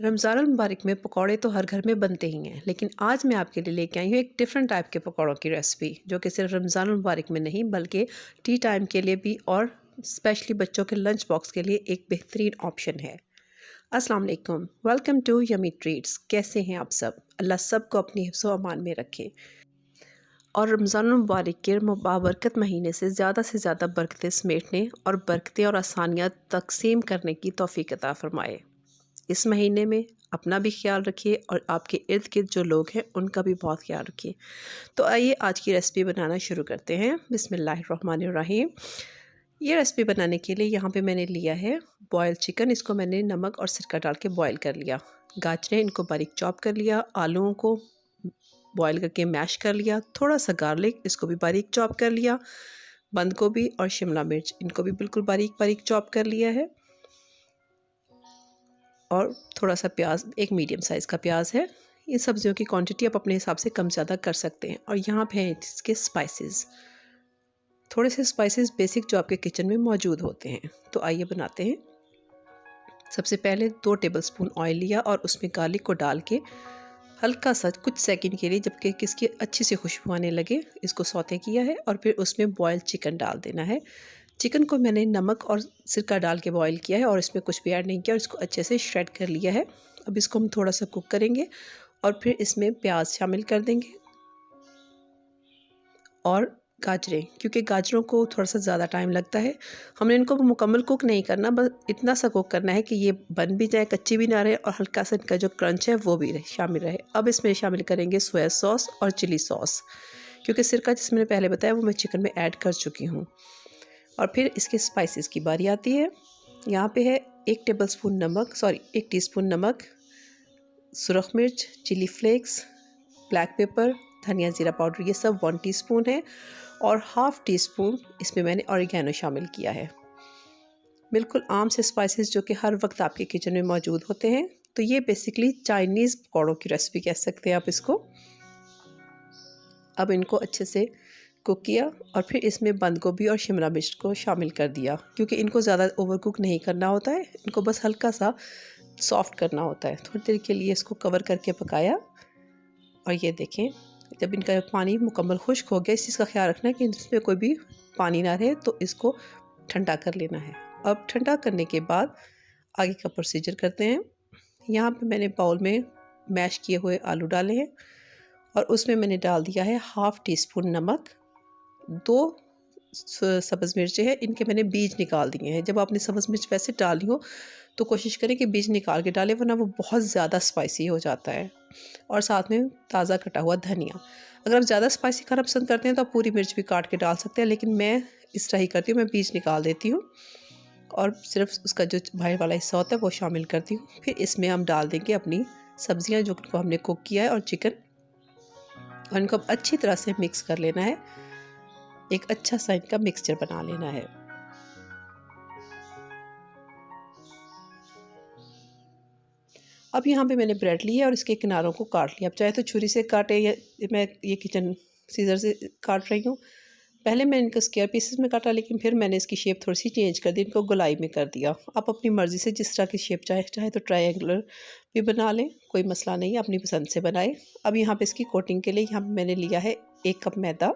रमज़ान मुबारक में पकौड़े तो हर घर में बनते ही हैं, लेकिन आज मैं आपके लिए लेके आई हूँ एक डिफरेंट टाइप के पकौड़ों की रेसिपी, जो कि सिर्फ रमज़ान मुबारक में नहीं बल्कि टी टाइम के लिए भी और स्पेशली बच्चों के लंच बॉक्स के लिए एक बेहतरीन ऑप्शन है। अस्सलाम वालेकुम, वेलकम टू यमी ट्रीट्स। कैसे हैं आप सब? अल्लाह सबको अपनी हिफ्ज़-ओ अमान में रखे और रमज़ान मुबारक के बाबरकत महीने से ज़्यादा बरकतें समेटने और बरकतें और आसानियाँ तकसीम करने की तौफ़ीक अता फ़रमाए। इस महीने में अपना भी ख्याल रखिए और आपके इर्द गिर्द जो लोग हैं उनका भी बहुत ख्याल रखिए। तो आइए आज की रेसिपी बनाना शुरू करते हैं। बिस्मिल्लाहिर्रहमानिर्रहीम। ये रेसिपी बनाने के लिए यहाँ पे मैंने लिया है बॉयल चिकन। इसको मैंने नमक और सिरका डाल के बॉयल कर लिया। गाजरें, इनको बारीक चॉप कर लिया। आलूओं को बॉयल करके मैश कर लिया। थोड़ा सा गार्लिक, इसको भी बारीक चॉप कर लिया। बंद गोभी और शिमला मिर्च, इनको भी बिल्कुल बारीक बारीक चॉप कर लिया है। और थोड़ा सा प्याज, एक मीडियम साइज़ का प्याज है। इन सब्जियों की क्वांटिटी आप अपने हिसाब से कम ज़्यादा कर सकते हैं। और यहाँ पे हैं इसके स्पाइसेस, थोड़े से स्पाइसेस बेसिक जो आपके किचन में मौजूद होते हैं। तो आइए बनाते हैं। सबसे पहले 2 टेबलस्पून ऑयल लिया और उसमें गार्लिक को डाल के हल्का सा कुछ सेकंड के लिए, जबकि किसकी अच्छी सी खुशबू आने लगे, इसको सौते किया है। और फिर उसमें बॉयल चिकन डाल देना है। चिकन को मैंने नमक और सिरका डाल के बॉईल किया है और इसमें कुछ भी ऐड नहीं किया और इसको अच्छे से श्रेड कर लिया है। अब इसको हम थोड़ा सा कुक करेंगे और फिर इसमें प्याज शामिल कर देंगे और गाजरें, क्योंकि गाजरों को थोड़ा सा ज़्यादा टाइम लगता है। हमने इनको मुकम्मल कुक नहीं करना, बस इतना सा कुक करना है कि ये बन भी जाए, कच्ची भी ना रहे और हल्का सा इनका जो क्रंच है वो भी शामिल रहे। अब इसमें शामिल करेंगे सोया सॉस और चिली सॉस, क्योंकि सिरका जिसमें मैंने पहले बताया वो मैं चिकन में ऐड कर चुकी हूँ। और फिर इसके स्पाइसेस की बारी आती है। यहाँ पे है 1 टीस्पून नमक, सुरख मिर्च, चिली फ्लेक्स, ब्लैक पेपर, धनिया ज़ीरा पाउडर, ये सब 1 टीस्पून है। और हाफ़ टी स्पून इसमें मैंने ऑरिगेनो शामिल किया है। बिल्कुल आम से स्पाइसेस जो कि हर वक्त आपके किचन में मौजूद होते हैं। तो ये बेसिकली चाइनीज़ पकौड़ों की रेसिपी कह सकते हैं आप इसको। अब इनको अच्छे से कुक किया और फिर इसमें बंद गोभी और शिमला मिर्च को शामिल कर दिया, क्योंकि इनको ज़्यादा ओवर कुक नहीं करना होता है, इनको बस हल्का सा सॉफ्ट करना होता है। थोड़ी देर के लिए इसको कवर करके पकाया और ये देखें, जब इनका पानी मुकम्मल खुश्क हो गया, इस चीज़ का ख्याल रखना है कि इसमें कोई भी पानी ना रहे, तो इसको ठंडा कर लेना है। अब ठंडा करने के बाद आगे का प्रोसीजर करते हैं। यहाँ पे मैंने बाउल में मैश किए हुए आलू डाले हैं और उसमें मैंने डाल दिया है हाफ़ टी स्पून नमक, 2 सब्ज़ मिर्चें हैं, इनके मैंने बीज निकाल दिए हैं। जब आपने सब्ज़ मिर्च वैसे डाली हो तो कोशिश करें कि बीज निकाल के डालें, वरना वो बहुत ज़्यादा स्पाइसी हो जाता है। और साथ में ताज़ा कटा हुआ धनिया। अगर आप ज़्यादा स्पाइसी खाना पसंद करते हैं तो आप पूरी मिर्च भी काट के डाल सकते हैं, लेकिन मैं इस तरह ही करती हूँ, मैं बीज निकाल देती हूँ और सिर्फ उसका जो बाहर वाला हिस्सा होता है वो शामिल करती हूँ। फिर इसमें हम डाल देंगे अपनी सब्ज़ियाँ जो को हमने कुक किया है और चिकन, और इनको अब अच्छी तरह से मिक्स कर लेना है। एक अच्छा सा इनका मिक्सचर बना लेना है। अब यहाँ पे मैंने ब्रेड ली है और इसके किनारों को काट लिया। अब चाहे तो छुरी से काटे या मैं ये किचन सीजर से काट रही हूँ। पहले मैं इनको स्क्वायर पीसेस में काटा, लेकिन फिर मैंने इसकी शेप थोड़ी सी चेंज कर दी, इनको गोलाई में कर दिया। आप अपनी मर्ज़ी से जिस तरह की शेप चाहे तो ट्रायंगुलर भी बना लें, कोई मसला नहीं है, अपनी पसंद से बनाएं। अब यहाँ पे इसकी कोटिंग के लिए यहाँ पे मैंने लिया है 1 कप मैदा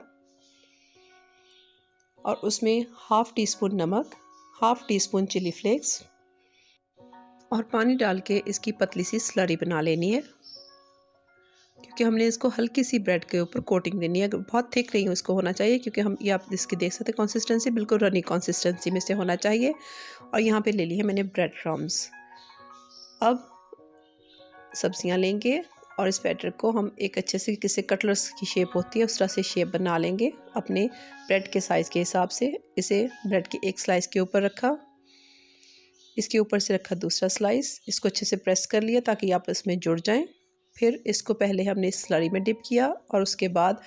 और उसमें हाफ़ टी स्पून नमक, half teaspoon chilli flakes और पानी डाल के इसकी पतली सी स्लरी बना लेनी है, क्योंकि हमने इसको हल्की सी ब्रेड के ऊपर कोटिंग देनी है। बहुत थिक नहीं इसको होना चाहिए, क्योंकि हम ये आप इसकी देख सकते हैं कंसिस्टेंसी बिल्कुल रनी कंसिस्टेंसी में से होना चाहिए। और यहाँ पे ले ली है मैंने ब्रेड क्रम्स। अब सब्जियाँ लेंगे और इस बैटर को हम एक अच्छे से, किसी कटलर्स की शेप होती है उस तरह से शेप बना लेंगे अपने ब्रेड के साइज़ के हिसाब से। इसे ब्रेड के एक स्लाइस के ऊपर रखा, इसके ऊपर से रखा दूसरा स्लाइस, इसको अच्छे से प्रेस कर लिया ताकि आपस में जुड़ जाएं। फिर इसको पहले हमने इस स्लरी में डिप किया और उसके बाद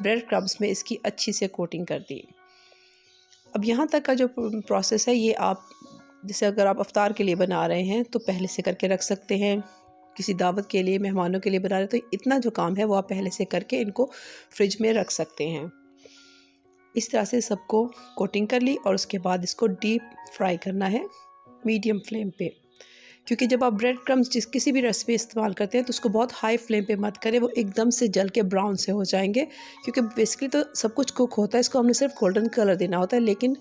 ब्रेड क्रम्स में इसकी अच्छी से कोटिंग कर दी। अब यहाँ तक का जो प्रोसेस है, ये आप जैसे अगर आप इफ्तार के लिए बना रहे हैं तो पहले से करके रख सकते हैं। किसी दावत के लिए, मेहमानों के लिए बना रहे हैं तो इतना जो काम है वो आप पहले से करके इनको फ्रिज में रख सकते हैं। इस तरह से सबको कोटिंग कर ली और उसके बाद इसको डीप फ्राई करना है मीडियम फ्लेम पे। क्योंकि जब आप ब्रेड क्रम्स किसी भी रेसिपी इस्तेमाल करते हैं तो उसको बहुत हाई फ्लेम पे मत करें, वो एकदम से जल के ब्राउन से हो जाएंगे। क्योंकि बेसिकली तो सब कुछ कुक होता है, इसको हमने सिर्फ गोल्डन कलर देना होता है, लेकिन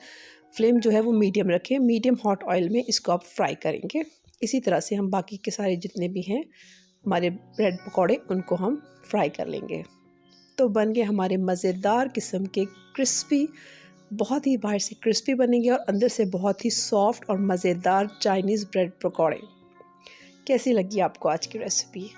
फ्लेम जो है वो मीडियम रखें। मीडियम हॉट ऑयल में इसको आप फ्राई करेंगे। इसी तरह से हम बाकी के सारे जितने भी हैं हमारे ब्रेड पकौड़े, उनको हम फ्राई कर लेंगे। तो बन गए हमारे मज़ेदार किस्म के क्रिस्पी, बहुत ही बाहर से क्रिस्पी बनेंगे और अंदर से बहुत ही सॉफ्ट और मज़ेदार चाइनीज़ ब्रेड पकौड़े। कैसी लगी आपको आज की रेसिपी?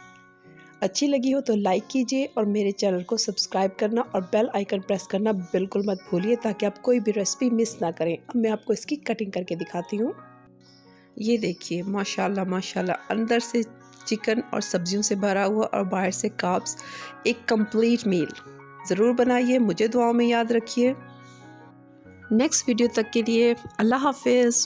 अच्छी लगी हो तो लाइक कीजिए और मेरे चैनल को सब्सक्राइब करना और बेल आइकन प्रेस करना बिल्कुल मत भूलिए, ताकि आप कोई भी रेसिपी मिस ना करें। अब मैं आपको इसकी कटिंग करके दिखाती हूँ। ये देखिए माशाल्लाह माशाल्लाह, अंदर से चिकन और सब्जियों से भरा हुआ और बाहर से कार्ब्स, एक कंप्लीट मील। ज़रूर बनाइए, मुझे दुआओं में याद रखिए। नेक्स्ट वीडियो तक के लिए अल्लाह हाफिज़।